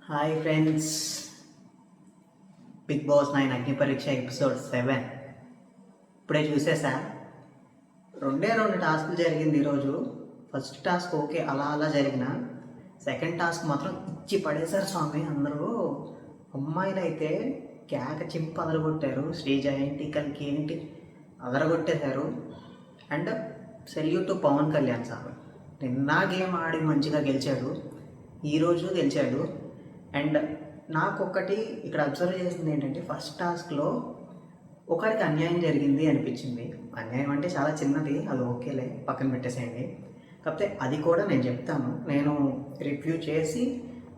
Hi friends, big boss 9 అగ్ని పరీక్ష episode 7 ఇప్పుడే చూసేసా. రెండు టాస్క్లు జరిగింది ఈరోజు. ఫస్ట్ టాస్క్ ఓకే, అలా అలా జరిగిన. సెకండ్ టాస్క్ మాత్రం ఇచ్చి పడేశారు స్వామి. అందరూ అమ్మాయిలు అయితే కేక చింపు అదరగొట్టారు. శ్రీజ ఏంటి, కలికి ఏంటి అదరగొట్టేశారు. And salute to Pawan Kalyan sir. నిన్న గేమ్ ఆడి మంచిగా గెలిచాడు, ఈరోజు గెలిచాడు. అండ్ నాకు ఒకటి ఇక్కడ అబ్జర్వ్ చేసింది ఏంటంటే, ఫస్ట్ టాస్క్లో ఒకరికి అన్యాయం జరిగింది అనిపించింది. అన్యాయం అంటే చాలా చిన్నది, అది ఓకేలే, పక్కన పెట్టేసేయండి. కాకపోతే అది కూడా నేను చెప్తాను. నేను రివ్యూ చేసి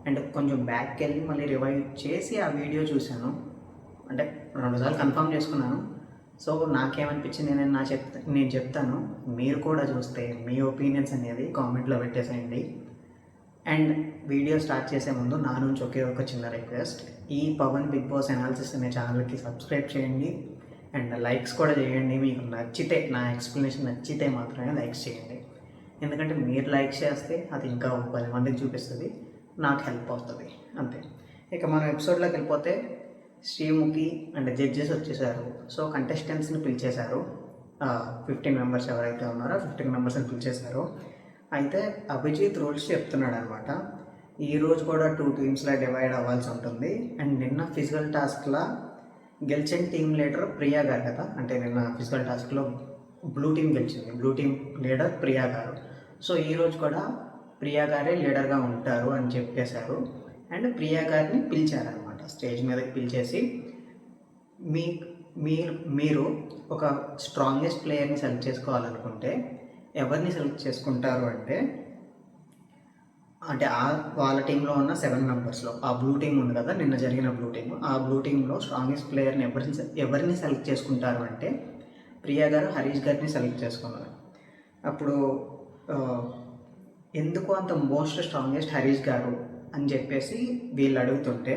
అండ్ కొంచెం బ్యాక్కి వెళ్ళి మళ్ళీ రివైవ్ చేసి ఆ వీడియో చూశాను. అంటే 2 సార్లు కన్ఫర్మ్ చేసుకున్నాను. సో నాకేమనిపించింది నేను చెప్తాను. మీరు కూడా చూస్తే మీ ఒపీనియన్స్ అనేది కామెంట్లో పెట్టేసేయండి. అండ్ వీడియో స్టార్ట్ చేసే ముందు నా నుంచి ఒకే ఒక చిన్న రిక్వెస్ట్, ఈ పవన్ బిగ్ బాస్ అనాలిసిస్ అనే ఛానల్కి సబ్స్క్రైబ్ చేయండి అండ్ లైక్స్ కూడా చేయండి. మీకు నచ్చితే, నా ఎక్స్ప్లెనేషన్ నచ్చితే మాత్రమే లైక్స్ చేయండి. ఎందుకంటే మీరు లైక్స్ చేస్తే అది ఇంకా 10 మందికి చూపిస్తుంది, నాకు హెల్ప్ అవుతుంది, అంతే. ఇక మనం ఎపిసోడ్లోకి వెళ్ళిపోతే, శ్రీముఖి అండ్ జడ్జెస్ వచ్చేసారు. సో కంటెస్టెంట్స్ని పిలిచేశారు. 15 మెంబర్స్ ఎవరైతే ఉన్నారో 15 మెంబర్స్ని పిలిచేశారు. అయితే అభిజిత్ రూల్స్ చెప్తున్నాడు అనమాట. ఈరోజు కూడా 2 టీమ్స్లా డివైడ్ అవ్వాల్సి ఉంటుంది. అండ్ నిన్న ఫిజికల్ టాస్క్లా గెలిచిన టీమ్ లీడర్ ప్రియా గారు కదా. అంటే నిన్న ఫిజికల్ టాస్క్లో బ్లూ టీం గెలిచింది, బ్లూ టీం లీడర్ ప్రియా గారు. సో ఈరోజు కూడా ప్రియా గారే లీడర్గా ఉంటారు అని చెప్పేశారు. అండ్ ప్రియా గారిని పిలిచారనమాట, స్టేజ్ మీదకి పిలిచేసి, మీరు ఒక స్ట్రాంగెస్ట్ ప్లేయర్ని సెలెక్ట్ చేసుకోవాలనుకుంటే ఎవరిని సెలెక్ట్ చేసుకుంటారు అంటే వాళ్ళ టీంలో ఉన్న 7 మెంబర్స్లో ఆ బ్లూ టీం ఉంది కదా, నిన్న జరిగిన బ్లూ టీం, ఆ బ్లూ టీంలో స్ట్రాంగెస్ట్ ప్లేయర్ని ఎవరిని సెలెక్ట్ చేసుకుంటారు అంటే ప్రియా గారు హరీష్ గారిని సెలెక్ట్ చేసుకున్నారు. అప్పుడు ఎందుకు అంత మోస్ట్ స్ట్రాంగెస్ట్ హరీష్ గారు అని చెప్పేసి వీళ్ళు అడుగుతుంటే,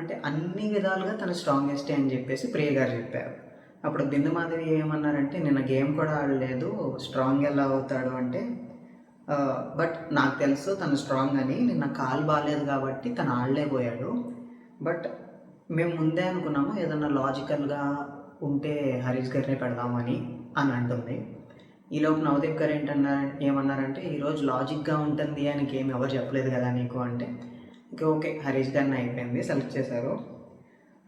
అంటే అన్ని విధాలుగా తను స్ట్రాంగెస్టే అని చెప్పేసి ప్రియ గారు చెప్పారు. అప్పుడు బిందు మాధవి ఏమన్నారంటే, నిన్న గేమ్ కూడా ఆడలేదు, స్ట్రాంగ్ ఎలా అవుతాడు అంటే, బట్ నాకు తెలుసు తను స్ట్రాంగ్ అని, నిన్న కాలు బాగాలేదు కాబట్టి తను ఆడలేకపోయాడు. బట్ మేము ముందే అనుకున్నాము ఏదన్నా లాజికల్గా ఉంటే హరీష్ గారిని పెడదామని అని అంటుంది. ఈలోపు నవదీప్ గారు ఏమన్నారంటే, ఈరోజు లాజిక్గా ఉంటుంది అని గేమ్ ఎవరు చెప్పలేదు కదా నీకు అంటే, ఓకే హరీష్ గారిని అయిపోయింది, సెలెక్ట్ చేశారు,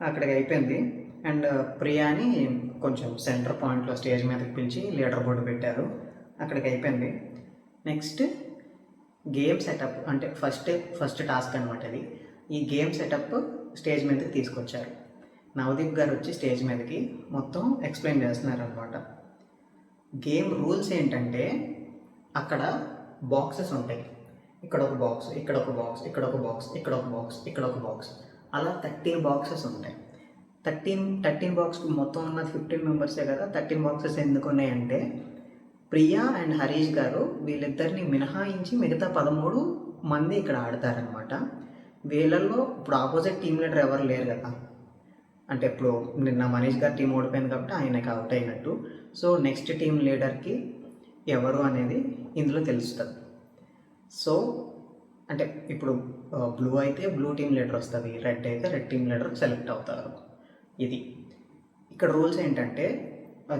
అక్కడికి అయిపోయింది. అండ్ ప్రియాని కొంచెం సెంటర్ పాయింట్లో స్టేజ్ మీదకి పిలిచి లీడర్ బోర్డు పెట్టారు, అక్కడికి అయిపోయింది. నెక్స్ట్ గేమ్ సెటప్, అంటే ఫస్ట్ టాస్క్ అనమాట ఇది. ఈ గేమ్ సెటప్ స్టేజ్ మీదకి తీసుకొచ్చారు. నవదీప్ గారు వచ్చి స్టేజ్ మీదకి మొత్తం ఎక్స్ప్లెయిన్ చేస్తున్నారు అనమాట. గేమ్ రూల్స్ ఏంటంటే, అక్కడ బాక్సెస్ ఉంటాయి. ఇక్కడ ఒక బాక్స్, ఇక్కడ ఒక బాక్స్, ఇక్కడ ఒక బాక్స్, ఇక్కడ ఒక బాక్స్, ఇక్కడ ఒక బాక్స్, అలా 13 బాక్సెస్ ఉంటాయి. 13 బాక్స్కి మొత్తం ఉన్నది 15 మెంబర్సే కదా. 13 బాక్సెస్ ఎందుకు ఉన్నాయంటే, ప్రియా అండ్ హరీష్ గారు వీళ్ళిద్దరిని మినహాయించి మిగతా 13 మంది ఇక్కడ ఆడతారనమాట. వీళ్ళల్లో ఇప్పుడు ఆపోజిట్ టీం లీడర్ ఎవరు లేరు కదా. అంటే ఇప్పుడు నిన్న మనీష్ గారు టీం ఓడిపోయింది కాబట్టి ఆయనకి అవుట్ అయినట్టు. సో నెక్స్ట్ టీం లీడర్కి ఎవరు అనేది ఇందులో తెలుస్తుంది. సో అంటే ఇప్పుడు బ్లూ అయితే బ్లూ టీం లీడర్ వస్తుంది, రెడ్ అయితే రెడ్ టీం లీడర్ సెలెక్ట్ అవుతారు. ఇది ఇక్కడ రూల్స్ ఏంటంటే,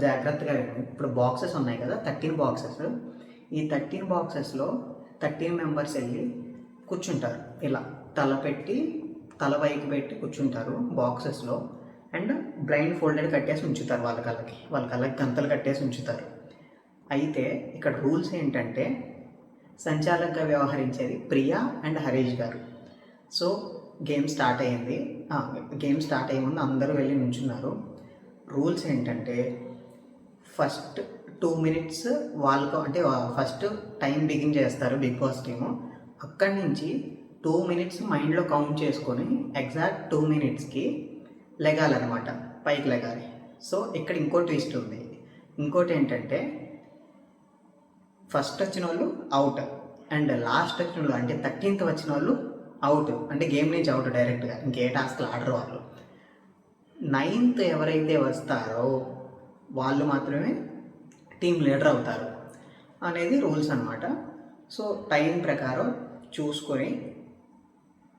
జాగ్రత్తగా ఇప్పుడు బాక్సెస్ ఉన్నాయి కదా, 13 బాక్సెస్. ఈ 13 బాక్సెస్లో 13 మెంబర్స్ వెళ్ళి కూర్చుంటారు. ఇలా తల పైకి పెట్టి కూర్చుంటారు బాక్సెస్లో. అండ్ బ్లైండ్ ఫోల్డెడ్ కట్టేసి ఉంచుతారు, వాళ్ళ కళ్ళకి గంతలు కట్టేసి ఉంచుతారు. అయితే ఇక్కడ రూల్స్ ఏంటంటే, సంచాలకుగా వ్యవహరించేది ప్రియా అండ్ హరీష్ గారు. సో గేమ్ స్టార్ట్ అయ్యే ముందు అందరూ వెళ్ళి నుంచున్నారు. రూల్స్ ఏంటంటే, ఫస్ట్ 2 మినిట్స్ వాళ్ళకు, అంటే ఫస్ట్ టైం బిగిన్ చేస్తారు బిగ్ బాస్ టీము. అక్కడి నుంచి 2 మినిట్స్ మైండ్లో కౌంట్ చేసుకొని ఎగ్జాక్ట్ 2 మినిట్స్కి లెగాలన్నమాట, పైకి లెగాలి. సో ఇక్కడ ఇంకో ట్విస్ట్ ఉంది. ఇంకోటి ఏంటంటే, ఫస్ట్ వచ్చిన వాళ్ళు అవుట్ అండ్ లాస్ట్ వచ్చిన వాళ్ళు, అంటే 13th వచ్చిన వాళ్ళు అవుట్, అంటే గేమ్ నుంచి అవుట్ డైరెక్ట్గా, ఇంకే టాస్క్లు ఆడరు వాళ్ళు. 9th ఎవరైతే వస్తారో వాళ్ళు మాత్రమే టీం లీడర్ అవుతారు అనేది రూల్స్ అనమాట. సో టైం ప్రకారం చూసుకొని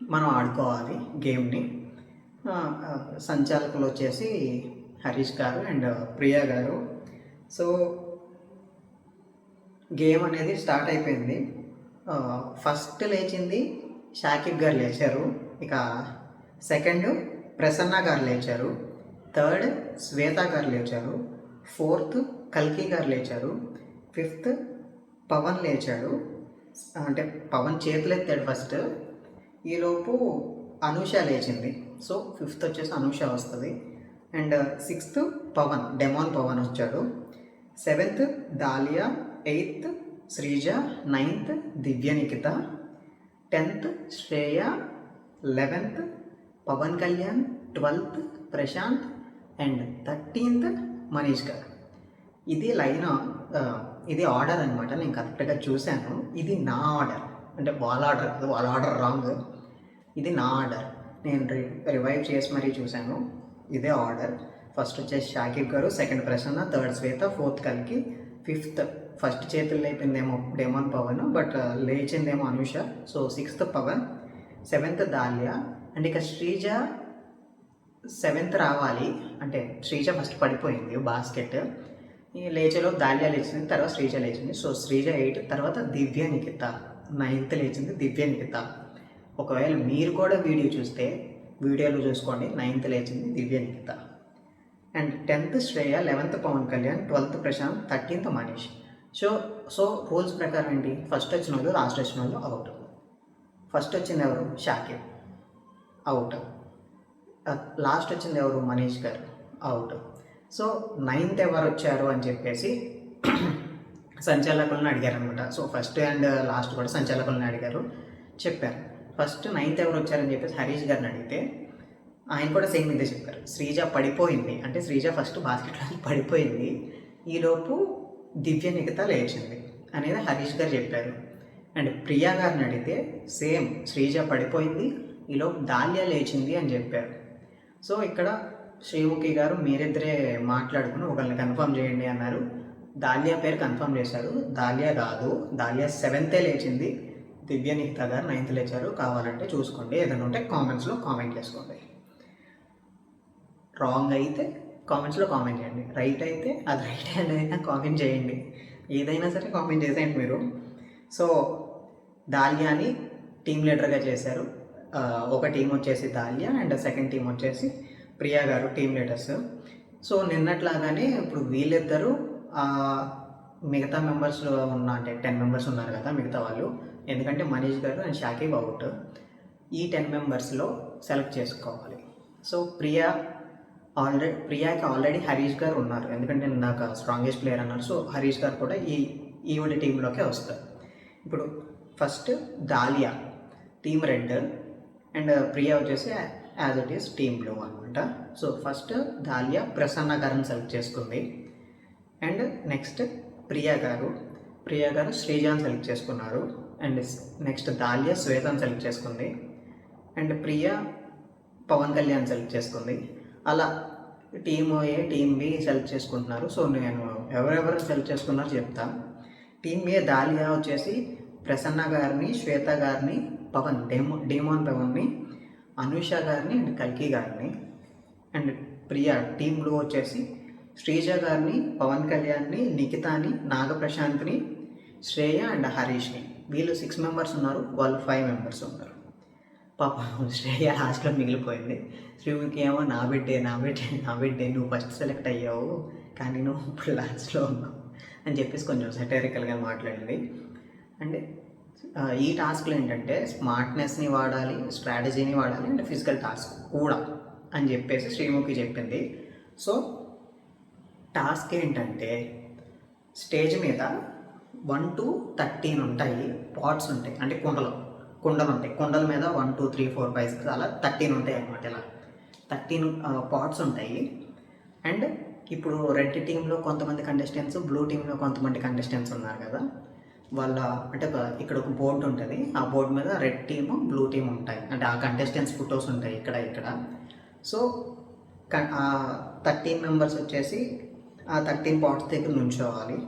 మనం ఆడుకోవాలి గేమ్ని. సంచాలకులు వచ్చేసి హరీష్ గారు అండ్ ప్రియా గారు. సో గేమ్ అనేది స్టార్ట్ అయిపోయింది. ఫస్ట్ లేచింది షాకిబ్ గారు లేచారు, ఇక సెకండ్ ప్రసన్న గారు లేచారు, థర్డ్ శ్వేత గారు లేచారు, ఫోర్త్ కల్కి గారు లేచారు, ఫిఫ్త్ పవన్ లేచాడు. అంటే పవన్ చేతులు ఎత్తాడు ఫస్ట్, ఈలోపు అనూష లేచింది. సో ఫిఫ్త్ వచ్చేసి అనూష వస్తుంది. And sixth Pawan, demon Pawan వచ్చాడు. Seventh Dalia, eighth Sreeja, ninth Divya Nikhita, 10th Shreya, 11th Pawan Kalyan, 12th Prashant and 13th Manish garu. ఇది లైన్, ఇది ఆర్డర్ అనమాట. నేను కరెక్ట్గా చూశాను. ఇది నా ఆర్డర్, అంటే వాళ్ళ ఆర్డర్ కాదు, వాళ్ళ ఆర్డర్ రాంగ్. ఇది నా ఆర్డర్, నేను రివైవ్ చేసి మరీ చూశాను. ఇదే ఆర్డర్. ఫస్ట్ వచ్చేసి Shakib garu, second Prasanna, third Shweta, fourth కల్కి, ఫిఫ్త్ ఫస్ట్ చేతులు లేపిందేమో డెమాన్ పవన్, బట్ లేచిందేమో Anusha. So sixth Pawan, seventh Dalia. And ఇక శ్రీజ సెవెంత్ రావాలి, అంటే శ్రీజ ఫస్ట్ పడిపోయింది బాస్కెట్, ఈ లేచేలో దాలియా లేచింది, తర్వాత శ్రీజ లేచింది. సో శ్రీజ 8, తర్వాత దివ్య నిఖిత 9th లేచింది దివ్య నిఖిత. ఒకవేళ మీరు కూడా వీడియో చూస్తే వీడియోలో చూసుకోండి, 9th లేచింది Divya Nikhita. And 10th Shreya, 11th Pawan Kalyan, 12th Prashant, 13th Manish. So rules ప్రకారం ఏంటి, ఫస్ట్ వచ్చిన వాళ్ళు లాస్ట్ వచ్చిన వాళ్ళు అవుట్. ఫస్ట్ వచ్చింది ఎవరు, షాకిబ్, అవుట్. లాస్ట్ వచ్చింది ఎవరు, మనీష్ గారు, అవుట్. సో 9th ఎవరు వచ్చారు అని చెప్పేసి సంచాలకులను అడిగారు అనమాట. సో ఫస్ట్ అండ్ లాస్ట్ కూడా సంచాలకులను అడిగారు, చెప్పారు. ఫస్ట్ 9th ఎవరు వచ్చారని చెప్పేసి హరీష్ గారిని అడిగితే ఆయన కూడా సేమ్ ఇదే చెప్పారు. శ్రీజ పడిపోయింది, అంటే శ్రీజ ఫస్ట్ బాస్కెట్లో పడిపోయింది, ఈలోపు దివ్య నిఖిత లేచింది అనేది హరీష్ గారు చెప్పారు. అండ్ ప్రియా గారిని అడిగితే సేమ్, శ్రీజ పడిపోయింది, ఈలోపు దాల్యా లేచింది అని చెప్పారు. సో ఇక్కడ శ్రీముఖి గారు మీరిద్దరే మాట్లాడుకుని ఒకరిని కన్ఫర్మ్ చేయండి అన్నారు. దాల్యా పేరు కన్ఫర్మ్ చేశారు. దాల్యా కాదు, దాల్యా 7th లేచింది, దివ్య నిఖిత గారు 9th లేచారు. కావాలంటే చూసుకోండి, ఏదైనా ఉంటే కామెంట్స్లో కామెంట్ చేసుకోండి. రాంగ్ అయితే కామెంట్స్లో కామెంట్ చేయండి, రైట్ అయితే అది రైట్ హ్యాండ్ అయినా కామెంట్ చేయండి, ఏదైనా సరే కామెంట్ చేసేయండి మీరు. సో దాల్యాని టీమ్ లీడర్గా చేశారు. ఒక టీం వచ్చేసి దాల్యా అండ్ సెకండ్ టీం వచ్చేసి ప్రియా గారు టీమ్ లీడర్స్. సో నిన్నట్లాగానే ఇప్పుడు వీళ్ళిద్దరూ మిగతా మెంబర్స్లో ఉన్న, అంటే 10 మెంబర్స్ ఉన్నారు కదా మిగతా వాళ్ళు, ఎందుకంటే మనీష్ గారు అండ్ షాకిబ్ అవుట్, ఈ 10 మెంబర్స్లో సెలెక్ట్ చేసుకోవాలి. సో ప్రియాకి ఆల్రెడీ హరీష్ గారు ఉన్నారు, ఎందుకంటే నాకు స్ట్రాంగెస్ట్ ప్లేయర్ అన్నారు. సో హరీష్ గారు కూడా ఈవిడ టీంలోకే వస్తారు. ఇప్పుడు first Dalia team red and Priya వచ్చేసి as it is team blue అనమాట. సో ఫస్ట్ దాలియా ప్రసన్న గారిని సెలెక్ట్ చేసుకుంది. అండ్ నెక్స్ట్ ప్రియా గారు శ్రీజాన్ సెలెక్ట్ చేసుకున్నారు. అండ్ నెక్స్ట్ దాలియా శ్వేతను సెలెక్ట్ చేసుకుంది. అండ్ ప్రియా పవన్ కళ్యాణ్ సెలెక్ట్ చేసుకుంది. అలా team A team B select చేసుకుంటున్నారు. సో నేను ఎవరెవరు సెలెక్ట్ చేసుకున్నారో చెప్తాను. టీమ్ ఏ దాలియా వచ్చేసి ప్రసన్న గారిని, శ్వేత గారిని, పవన్ డేమాన్ పవన్ని, అనూష గారిని అండ్ కల్కి గారిని. అండ్ ప్రియా టీమ్ బ్లూ వచ్చేసి శ్రీజ గారిని, పవన్ కళ్యాణ్ని, నిఖితాని, నాగప్రశాంత్ని, శ్రేయ అండ్ హరీష్ని. వీళ్ళు 6 మెంబర్స్ ఉన్నారు, వాళ్ళు 5 మెంబర్స్ ఉన్నారు. పాపం శ్రేయ లాస్ట్లో మిగిలిపోయింది. శ్రీముఖి ఏమో నా బిడ్డే నువ్వు ఫస్ట్ సెలెక్ట్ అయ్యావు, కానీ నువ్వు ఇప్పుడు లాస్ట్లో ఉన్నావు అని చెప్పేసి కొంచెం సెటరికల్గా మాట్లాడింది. అంటే ఈ టాస్క్లో ఏంటంటే స్మార్ట్నెస్ని వాడాలి, స్ట్రాటజీని వాడాలి అండ్ ఫిజికల్ టాస్క్ కూడా అని చెప్పేసి శ్రీముఖి చెప్పింది. సో టాస్క్ ఏంటంటే స్టేజ్ మీద 1 to 13 ఉంటాయి, పాట్స్ ఉంటాయి, అంటే కుండలు ఉంటాయి. కుండల మీద 1 2 3 4 5 6 అలా 13 ఉంటాయి అన్నమాట. ఇలా 13 పాట్స్ ఉంటాయి. అండ్ ఇప్పుడు రెడ్ టీంలో కొంతమంది కంటెస్టెంట్స్, బ్లూ టీంలో కొంతమంది కంటెస్టెంట్స్ ఉన్నారు కదా, వాళ్ళ అంటే ఇక్కడ ఒక బోర్డు ఉంటుంది, ఆ బోర్డు మీద రెడ్ టీము, బ్లూ టీమ్ ఉంటాయి, అంటే ఆ కంటెస్టెంట్స్ ఫొటోస్ ఉంటాయి ఇక్కడ. సో 13 మెంబర్స్ వచ్చేసి ఆ 13 పాట్స్ దగ్గర నుంచోవాలి.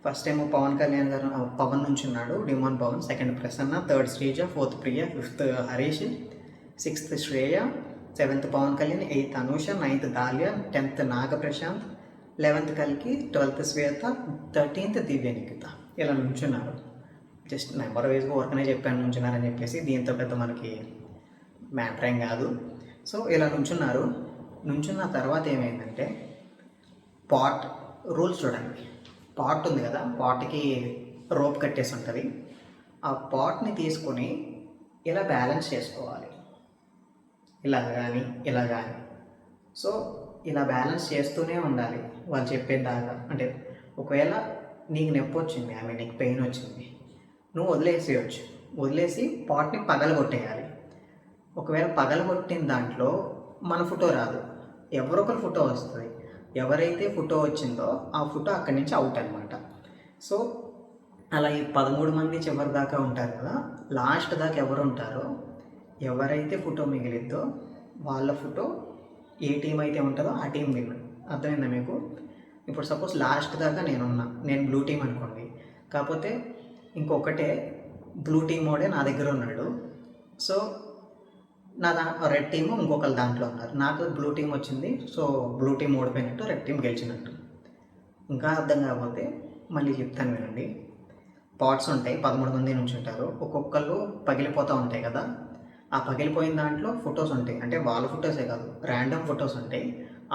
ఫస్ట్ ఏమో పవన్ కళ్యాణ్ గారు పవన్ నుంచి ఉన్నాడు, demon Pawan. Second Prasanna, third Sreeja, fourth Priya, fifth Harish, sixth Shreya, seventh Pawan Kalyan, eighth Anusha, ninth Dalia, 10th Naga Prashant, 11th కల్కి, 12th శ్వేత, 13th దివ్య నిఖిత. ఇలా నుంచున్నారు. జస్ట్ నెంబర్ వైజ్గా వర్క్నే చెప్పాను నుంచున్నారని చెప్పేసి, దీంతో పెద్ద మనకి మ్యాటర్ ఏం కాదు. సో ఇలా నుంచున్నారు. నుంచున్న తర్వాత ఏమైందంటే పాట్ రూల్స్ చూడండి. పాట్ ఉంది కదా, పాట్కి రోప్ కట్టేసి ఉంటుంది. ఆ పాట్ని తీసుకొని ఇలా బ్యాలెన్స్ చేసుకోవాలి, ఇలా కానీ ఇలా కానీ. సో ఇలా బ్యాలెన్స్ చేస్తూనే ఉండాలి వాళ్ళు చెప్పేదాకా. అంటే ఒకవేళ నీకు నొప్పి వచ్చింది, నీకు పెయిన్ వచ్చింది, నువ్వు వదిలేసేయచ్చు. వదిలేసి పాట్ని పగలగొట్టేయాలి. ఒకవేళ పగలగొట్టిన దాంట్లో మన ఫోటో రాదు, ఎవరొకరు ఫోటో వస్తుంది. ఎవరైతే ఫోటో వచ్చిందో ఆ ఫోటో అక్కడి నుంచి అవుట్ అనమాట. సో అలా ఈ 13 మంది చివరి దాకా ఉంటారు కదా, లాస్ట్ దాకా ఎవరు ఉంటారో, ఎవరైతే ఫోటో మిగిలిద్దో వాళ్ళ ఫోటో ఏ టీం అయితే ఉంటుందో ఆ టీం విన్. అర్థమైందా మీకు? ఇప్పుడు సపోజ్ లాస్ట్ దాకా నేను బ్లూ టీం అనుకోండి. కాకపోతే ఇంకొకటే బ్లూ టీం మోడే నా దగ్గర ఉన్నాడు. సో రెడ్ టీము ఇంకొకరు దాంట్లో ఉన్నారు. నాకు బ్లూ టీం వచ్చింది, సో బ్లూ టీం ఓడిపోయినట్టు, రెడ్ టీం గెలిచినట్టు. ఇంకా అర్థం కాకపోతే మళ్ళీ చెప్తాను వినండి. పాట్స్ ఉంటాయి, 13 మంది నుంచి ఉంటారు. ఒక్కొక్కళ్ళు పగిలిపోతూ ఉంటాయి కదా, ఆ పగిలిపోయిన దాంట్లో ఫొటోస్ ఉంటాయి. అంటే వాళ్ళ ఫొటోసే కాదు, ర్యాండమ్ ఫొటోస్ ఉంటాయి.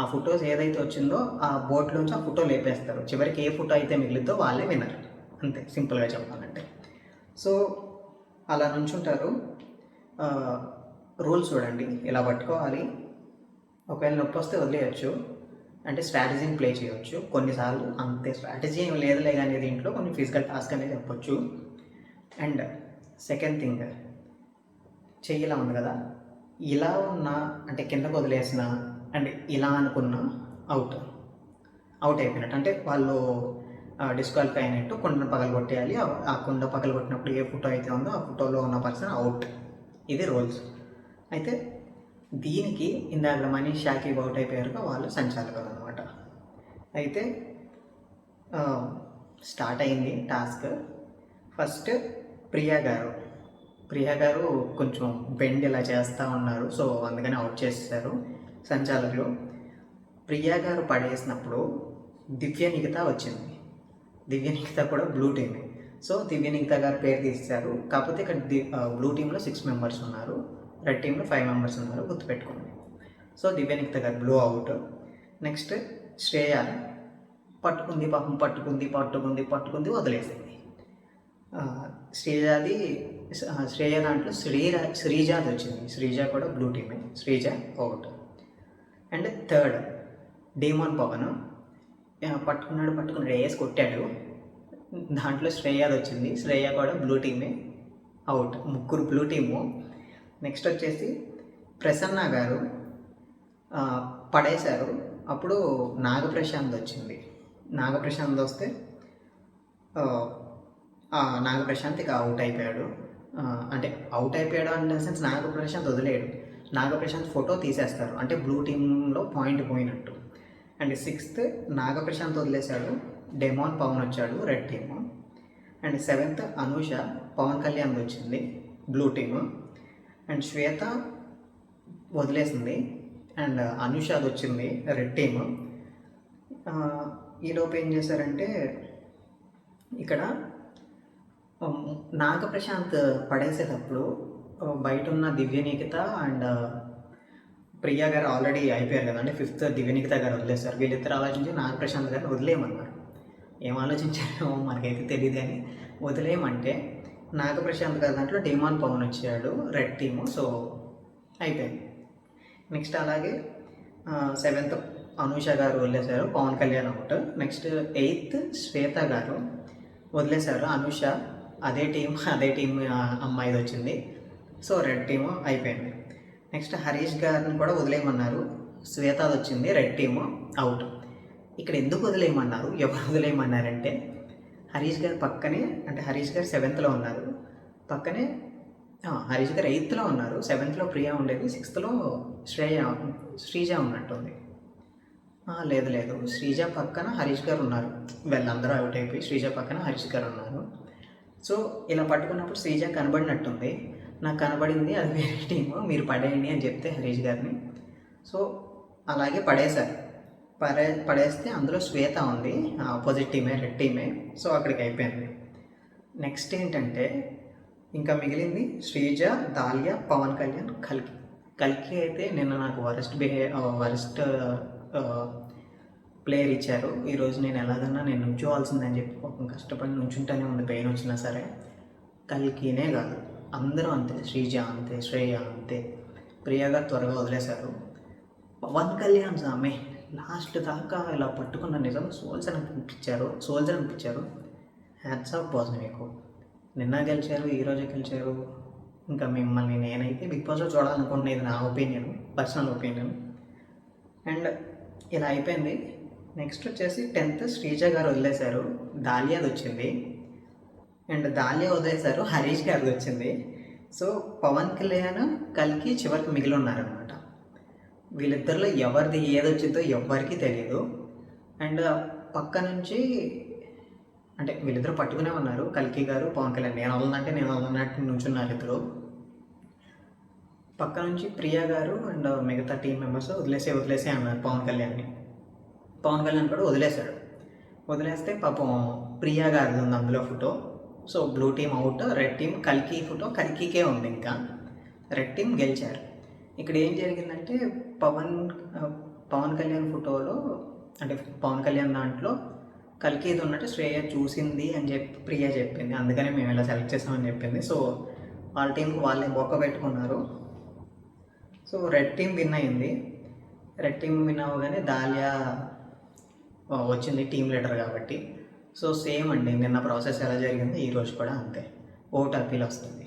ఆ ఫొటోస్ ఏదైతే వచ్చిందో ఆ బోట్లోంచి ఆ ఫోటో లేపేస్తారు. చివరికి ఏ ఫోటో అయితే మిగిలిద్దో వాళ్ళే వినరు. అంతే, సింపుల్గా చెప్పాలంటే. సో అలా నుంచుంటారు. రూల్స్ చూడండి, ఇలా పట్టుకోవాలి. ఒకవేళ నొప్పి వస్తే వదిలేయచ్చు, అంటే స్ట్రాటజీని ప్లే చేయవచ్చు. కొన్నిసార్లు అంతే స్ట్రాటజీ ఏం లేదులే కానీ దీంట్లో కొన్ని ఫిజికల్ టాస్క్ అనేది చెప్పొచ్చు. అండ్ సెకండ్ థింగ్, చెయ్యి ఇలా ఉంది కదా, ఇలా ఉన్నా అంటే కిందకు వదిలేసిన అండ్ ఇలా అనుకున్నా అవుట్ అయిపోయినట్టు. అంటే వాళ్ళు డిస్క్వాలిఫై అయినట్టు. కుండను పగలగొట్టేయాలి. ఆ కుండ పగలగొట్టినప్పుడు ఏ ఫోటో అయితే ఉందో ఆ ఫోటోలో ఉన్న పర్సన్ అవుట్. ఇది రూల్స్. అయితే దీనికి ఇందాక మనీష్ షాకిబ్ అవుట్ అయిపోయారు, వాళ్ళు సంచాలకులు అనమాట. అయితే స్టార్ట్ అయింది టాస్క్. ఫస్ట్ ప్రియా గారు కొంచెం బెండ్ ఇలా చేస్తూ ఉన్నారు. సో అందుకని అవుట్ చేసేసారు సంచాలకులు. ప్రియా గారు పడేసినప్పుడు దివ్య నిఖిత వచ్చింది. దివ్య నిఖిత కూడా బ్లూ టీమే. సో దివ్య నిఖిత గారు పేరు తీశారు. కాకపోతే ఇక్కడ బ్లూ టీంలో 6 మెంబర్స్ ఉన్నారు, రెడ్ టీంలో 5 మెంబర్స్ ఉన్నారు, గుర్తుపెట్టుకోండి. సో దివ్య నిఖిత గారు బ్లూ అవుట్. నెక్స్ట్ శ్రేయ పట్టుకుంది, పాపం పట్టుకుంది వదిలేసింది. శ్రేయ దాంట్లో శ్రీజాది వచ్చింది. శ్రీజ కూడా బ్లూ టీమే, Sreeja out. And third demon Pawan పట్టుకున్నాడు, వేసి కొట్టాడు. దాంట్లో శ్రేయాది వచ్చింది. శ్రేయ కూడా బ్లూ టీమే, అవుట్. 3 blue team. నెక్స్ట్ వచ్చేసి ప్రసన్న గారు పడేశారు. అప్పుడు నాగప్రశాంత్ వచ్చింది. నాగప్రశాంత్ వస్తే నాగప్రశాంత్ ఇక అవుట్ అయిపోయాడు. అంటే అవుట్ అయిపోయాడు అనే సెన్స్ నాగప్రశాంత్ వదిలేడు. నాగప్రశాంత్ ఫోటో తీసేస్తారు, అంటే బ్లూ టీంలో పాయింట్ పోయినట్టు. అండ్ 6th నాగప్రశాంత్ వదిలేశాడు, డెమాన్ పవన్ వచ్చాడు, red team. And 7th Anusha, Pavan Kalyan వచ్చింది, బ్లూ టీము. అండ్ శ్వేత వదిలేసింది, అండ్ అనుషాద్ వచ్చింది, రెడ్ టీము. ఈలోపు ఏం చేశారంటే ఇక్కడ నాగప్రశాంత్ పడేసేటప్పుడు బయట ఉన్న దివ్య నిఖిత అండ్ ప్రియా గారు ఆల్రెడీ అయిపోయారు కదా, అంటే 5th దివ్య నిఖిత గారు వదిలేశారు. వీళ్ళిద్దరు ఆలోచించి నాగప్రశాంత్ గారిని వదిలేయమన్నారు. ఏం ఆలోచించారో మనకైతే తెలియదు, కానీ వదిలేయమంటే నాగప్రశాంత్ గారి దాంట్లో డీమాన్ పవన్ వచ్చాడు, రెడ్ టీము. సో అయిపోయింది. నెక్స్ట్ అలాగే 7th అనూష గారు వదిలేశారు, Pavan Kalyan out. Next 8th Shweta గారు వదిలేశారు, అనూష అదే టీం అమ్మాయిది వచ్చింది. సో రెడ్ టీము అయిపోయింది. నెక్స్ట్ హరీష్ గారిని కూడా వదిలేయమన్నారు, శ్వేతది వచ్చింది, రెడ్ టీము అవుట్. ఇక్కడ ఎందుకు వదిలేయమన్నారు, ఎవరు వదిలేయమన్నారంటే హరీష్ గారు పక్కనే, అంటే హరీష్ గారు 7th ఉన్నారు, పక్కనే హరీష్ గారు 8th ఉన్నారు, 7th ప్రియా ఉండేది, 6th శ్రీజ ఉన్నట్టుంది. లేదు లేదు, శ్రీజ పక్కన హరీష్ గారు ఉన్నారు. వీళ్ళందరూ అవుట్ అయిపోయి శ్రీజ పక్కన హరీష్ గారు ఉన్నారు. సో ఇలా పట్టుకున్నప్పుడు శ్రీజ కనబడినట్టుంది. నాకు కనబడింది అది వేరే టీము, మీరు పడేయండి అని చెప్తే హరీష్ గారిని. సో అలాగే పడేశారు. పడేస్తే అందులో శ్వేత ఉంది, ఆపోజిట్ టీమే, రెడ్ టీమే. సో అక్కడికి అయిపోయింది. నెక్స్ట్ ఏంటంటే ఇంకా మిగిలింది శ్రీజ, దాలియా, పవన్ కళ్యాణ్, కల్కి అయితే నిన్న నాకు వరస్ట్ ప్లేయర్ ఇచ్చారు. ఈరోజు నేను ఎలాగన్నా నేను నుంచోవాల్సిందని చెప్పి పాపం కష్టపడి నుంచుంటూనే ఉంది, పెయిన్ వచ్చినా సరే. కల్కినే కాదు, అందరూ అంతే, శ్రీజ అంతే, శ్రేయ అంతే, ప్రియగా త్వరగా వదిలేశారు. పవన్ కళ్యాణ్ సామె లాస్ట్ దాకా ఇలా పట్టుకున్న నిజం సోల్జర్ అనిపించారు. హ్యాట్స్ ఆఫ్ బాస్ మీకు. నిన్న గెలిచారు, ఈరోజు గెలిచారు. ఇంకా మిమ్మల్ని నేనైతే బిగ్ బాస్లో చూడాలనుకుంటున్నాను, ఇది నా ఒపీనియన్, పర్సనల్ ఒపీనియన్. అండ్ ఇలా అయిపోయింది. నెక్స్ట్ వచ్చేసి 10th శ్రీజ గారు వదిలేశారు, దాలియాది వచ్చింది. అండ్ దాలియా వదిలేశారు, హరీష్ గారిది వచ్చింది. సో పవన్ కళ్యాణ్, కల్కి చివరికి మిగిలి ఉన్నారనమాట. వీళ్ళిద్దరిలో ఎవరిది ఏది వచ్చిందో ఎవ్వరికీ తెలియదు. అండ్ పక్క నుంచి అంటే వీళ్ళిద్దరూ పట్టుకునే ఉన్నారు, కల్కి గారు, పవన్ కళ్యాణ్. నేను వదలనట్టు నుంచున్నారు ఇద్దరు. పక్క నుంచి ప్రియా గారు అండ్ మిగతా టీం మెంబర్స్ వదిలేసే అన్నారు పవన్ కళ్యాణ్ని. పవన్ కళ్యాణ్ కూడా వదిలేస్తే పాపం ప్రియా గారిది ఉంది అందులో photo. So blue team out, red team కల్కి ఫోటో కల్కికే ఉంది. ఇంకా రెడ్ టీం గెలిచారు. ఇక్కడ ఏం జరిగిందంటే పవన్ కళ్యాణ్ ఫోటోలో, అంటే పవన్ కళ్యాణ్ దాంట్లో కల్కిది ఉన్నట్టు శ్రేయ చూసింది అని చెప్పి ప్రియా చెప్పింది. అందుకనే మేము ఇలా సెలెక్ట్ చేసామని చెప్పింది. సో వాళ్ళ టీంకి వాళ్ళే బొక్క పెట్టుకున్నారు. సో రెడ్ టీం విన్ అయింది. రెడ్ టీం విన్ అవ్వగానే దాలియా వచ్చింది టీం లీడర్ కాబట్టి. సో సేమ్ అండి, నిన్న ప్రాసెస్ ఎలా జరిగిందో ఈరోజు కూడా అంతే. ఓట్ అప్పీల్ వస్తుంది.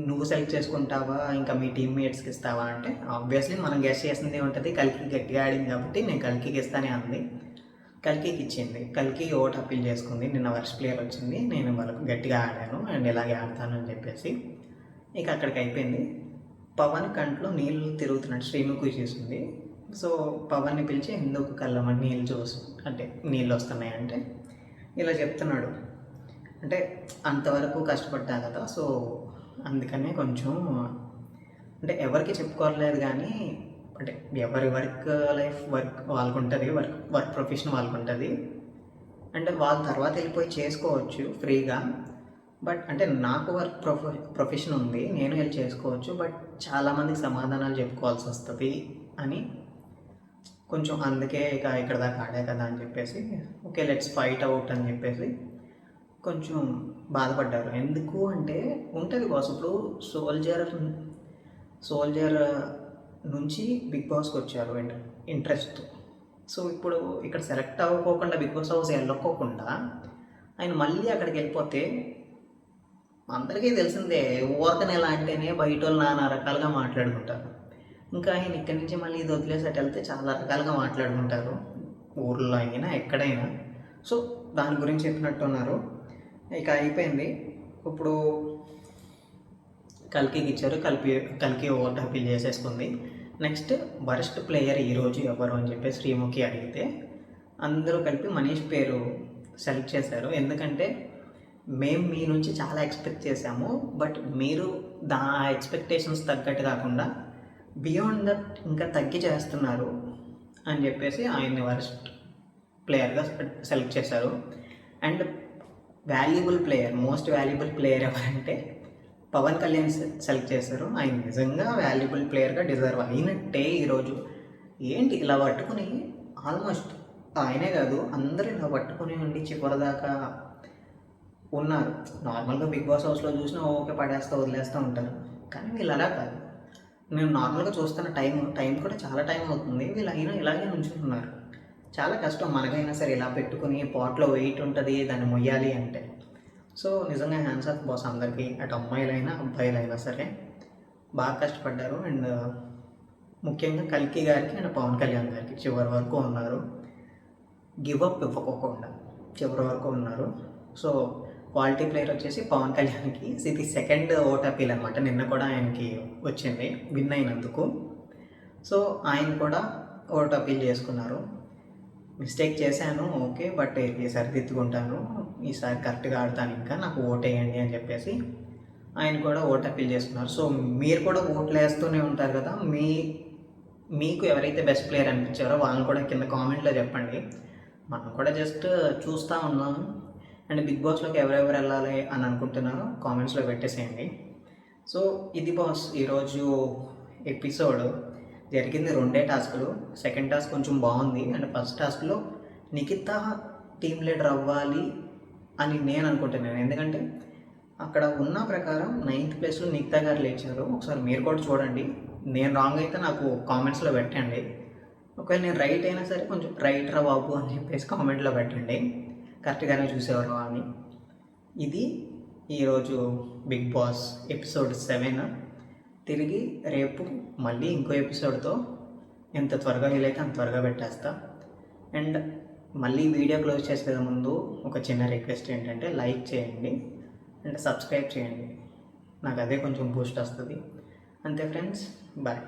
నువ్వు సెలెక్ట్ చేసుకుంటావా ఇంకా మీ టీమ్మేట్స్కి ఇస్తావా అంటే ఆబ్వియస్లీ మనం గెస్ట్ చేసింది ఉంటుంది, కల్కి గట్టిగా ఆడింది కాబట్టి నేను కల్కికి ఇస్తానే అంది. కల్కికి ఇచ్చింది. కల్కి ఓట్ అప్పీల్ చేసుకుంది. నిన్న వర్స్ట్ ప్లేయర్ వచ్చింది, నేను వాళ్ళకు గట్టిగా ఆడాను అండ్ ఇలాగే ఆడతాను అని చెప్పేసి ఇక అక్కడికి అయిపోయింది. పవన్ కంట్లో నీళ్ళు తిరుగుతున్నట్టు శ్రీముఖి చూసింది. సో పవన్ని పిలిచి ఎందుకు కళ్ళమని నీళ్ళు వస్తున్నాయి అంటే ఇలా చెప్తున్నాడు. అంటే అంతవరకు కష్టపడ్డా కదా, సో అందుకనే కొంచెం అంటే ఎవరికి చెప్పుకోలేదు, కానీ అంటే ఎవరి వర్క్ వాళ్ళకు ఉంటుంది, వర్క్ ప్రొఫెషన్ వాళ్ళకు ఉంటుంది. అంటే వాళ్ళ తర్వాత వెళ్ళిపోయి చేసుకోవచ్చు ఫ్రీగా. బట్ అంటే నాకు వర్క్ ప్రొఫెషన్ ఉంది, నేను వెళ్ళి చేసుకోవచ్చు. బట్ చాలామందికి సమాధానాలు చెప్పుకోవాల్సి వస్తుంది అని కొంచెం, అందుకే ఇక ఇక్కడ దాకా ఆడే కదా అని చెప్పేసి ఓకే లెట్స్ ఫైట్ అవుట్ అని చెప్పేసి కొంచెం బాధపడ్డారు. ఎందుకు అంటే ఉంటుంది బాస్, ఇప్పుడు సోల్జర్ నుంచి బిగ్ బాస్కి వచ్చారు ఇంట్రెస్ట్. సో ఇప్పుడు ఇక్కడ సెలెక్ట్ అవ్వకోకుండా, బిగ్ బాస్ హౌస్ వెళ్ళకోకుండా ఆయన మళ్ళీ అక్కడికి వెళ్ళిపోతే అందరికీ తెలిసిందే, ఊరకనే ఎలా అంటేనే బయట వాళ్ళు నానా రకాలుగా మాట్లాడుకుంటారు. ఇంకా ఆయన ఇక్కడి నుంచి మళ్ళీ ఇది వదిలేసి అటు వెళ్తే చాలా రకాలుగా మాట్లాడుకుంటారు, ఊర్లో అయినా ఎక్కడైనా. సో దాని గురించి చెప్పినట్టున్నారు. ఇక అయిపోయింది. ఇప్పుడు కల్కికి ఇచ్చారు, కల్కి ఓట్ అప్పీల్ చేసేసుకుంది. నెక్స్ట్ వరస్ట్ ప్లేయర్ ఈరోజు ఎవరు అని చెప్పి శ్రీముఖి అడిగితే అందరూ కలిపి మనీష్ పేరు సెలెక్ట్ చేశారు. ఎందుకంటే మేము మీ నుంచి చాలా ఎక్స్పెక్ట్ చేశాము, బట్ మీరు ఎక్స్పెక్టేషన్స్ తగ్గట్టు కాకుండా బియాండ్ దట్ ఇంకా తగ్గి చేస్తున్నారు అని చెప్పేసి ఆయన్ని వరస్ట్ ప్లేయర్గా సెలెక్ట్ చేశారు. అండ్ మోస్ట్ వాల్యుబుల్ ప్లేయర్ ఎవరంటే పవన్ కళ్యాణ్ సెలెక్ట్ చేశారు. ఆయన నిజంగా వాల్యుబుల్ ప్లేయర్గా డిజర్వ్ అయినట్టే. ఈరోజు ఏంటి ఇలా పట్టుకుని ఆల్మోస్ట్ ఆయనే కాదు అందరూ ఇలా పట్టుకుని ఉండి చివరిదాకా ఉన్నారు. నార్మల్గా బిగ్ బాస్ హౌస్లో చూసినా ఓకే పడేస్తూ వదిలేస్తూ ఉంటారు, కానీ వీళ్ళు అలా కాదు. నేను నార్మల్గా చూస్తున్న టైం కూడా చాలా టైం అవుతుంది, వీళ్ళు అయినా ఇలాగే నుంచుంటున్నారు. చాలా కష్టం మనకైనా సరే ఇలా పెట్టుకుని పాట్లో వెయిట్ ఉంటుంది దాన్ని మొయ్యాలి అంటే. సో నిజంగా హ్యాండ్స్ ఆఫ్ బాస్ అందరికీ, అటు అమ్మాయిలైనా అబ్బాయిలైనా సరే బాగా కష్టపడ్డారు. అండ్ ముఖ్యంగా కల్కి గారికి అండ్ పవన్ కళ్యాణ్ గారికి చివరి వరకు ఉన్నారు, గివ్ అప్ ఇవ్వకోకుండా చివరి వరకు ఉన్నారు. సో క్వాలిటీ ప్లేయర్ వచ్చేసి పవన్ కళ్యాణ్కి ఇది సెకండ్ ఓట్ అప్పీల్ అనమాట. నిన్న కూడా ఆయనకి వచ్చింది విన్ అయినందుకు. సో ఆయన కూడా ఓటు అప్పీల్ చేసుకున్నారు. మిస్టేక్ చేశాను ఓకే, బట్ ఇది సరిదిద్దుకుంటాను, ఈసారి కరెక్ట్గా ఆడతాను, ఇంకా నాకు ఓటు వేయండి అని చెప్పేసి ఆయన కూడా ఓటు అప్పీల్ చేసుకున్నారు. సో మీరు కూడా ఓట్లు వేస్తూనే ఉంటారు కదా, మీకు ఎవరైతే బెస్ట్ ప్లేయర్ అనిపించారో వాళ్ళని కూడా కింద కామెంట్లో చెప్పండి. మనం కూడా జస్ట్ చూస్తూ ఉన్నాము. అండ్ బిగ్ బాస్లోకి ఎవరెవరు వెళ్ళాలి అని అనుకుంటున్నారో కామెంట్స్లో పెట్టేసేయండి. సో ఇది బాస్ ఈరోజు ఎపిసోడ్. జరిగింది 2 టాస్కులు. సెకండ్ టాస్క్ కొంచెం బాగుంది. అండ్ ఫస్ట్ టాస్క్లో నిఖిత టీమ్ లీడర్ అవ్వాలి అని నేను అనుకుంటున్నాను. ఎందుకంటే అక్కడ ఉన్న ప్రకారం 9th ప్లేస్లో నిఖిత గారు లేచారు. ఒకసారి మీరు కూడా చూడండి. నేను రాంగ్ అయితే నాకు కామెంట్స్లో పెట్టండి. ఒకవేళ నేను రైట్ అయినా సరే కొంచెం రైట్ రా బాబు అని చెప్పేసి కామెంట్లో పెట్టండి, కరెక్ట్గానే చూసేవారు అని. ఇది ఈరోజు బిగ్ బాస్ ఎపిసోడ్ 7. తిరిగి రేపు మళ్ళీ ఇంకో ఎపిసోడ్తో ఎంత త్వరగా వీలైతే అంత త్వరగా పెట్టేస్తా. అండ్ మళ్ళీ వీడియో క్లోజ్ చేసే ముందు ఒక చిన్న రిక్వెస్ట్ ఏంటంటే లైక్ చేయండి అండ్ సబ్స్క్రైబ్ చేయండి. నాకు అదే కొంచెం బూస్ట్ వస్తుంది. అంతే ఫ్రెండ్స్, బాయ్.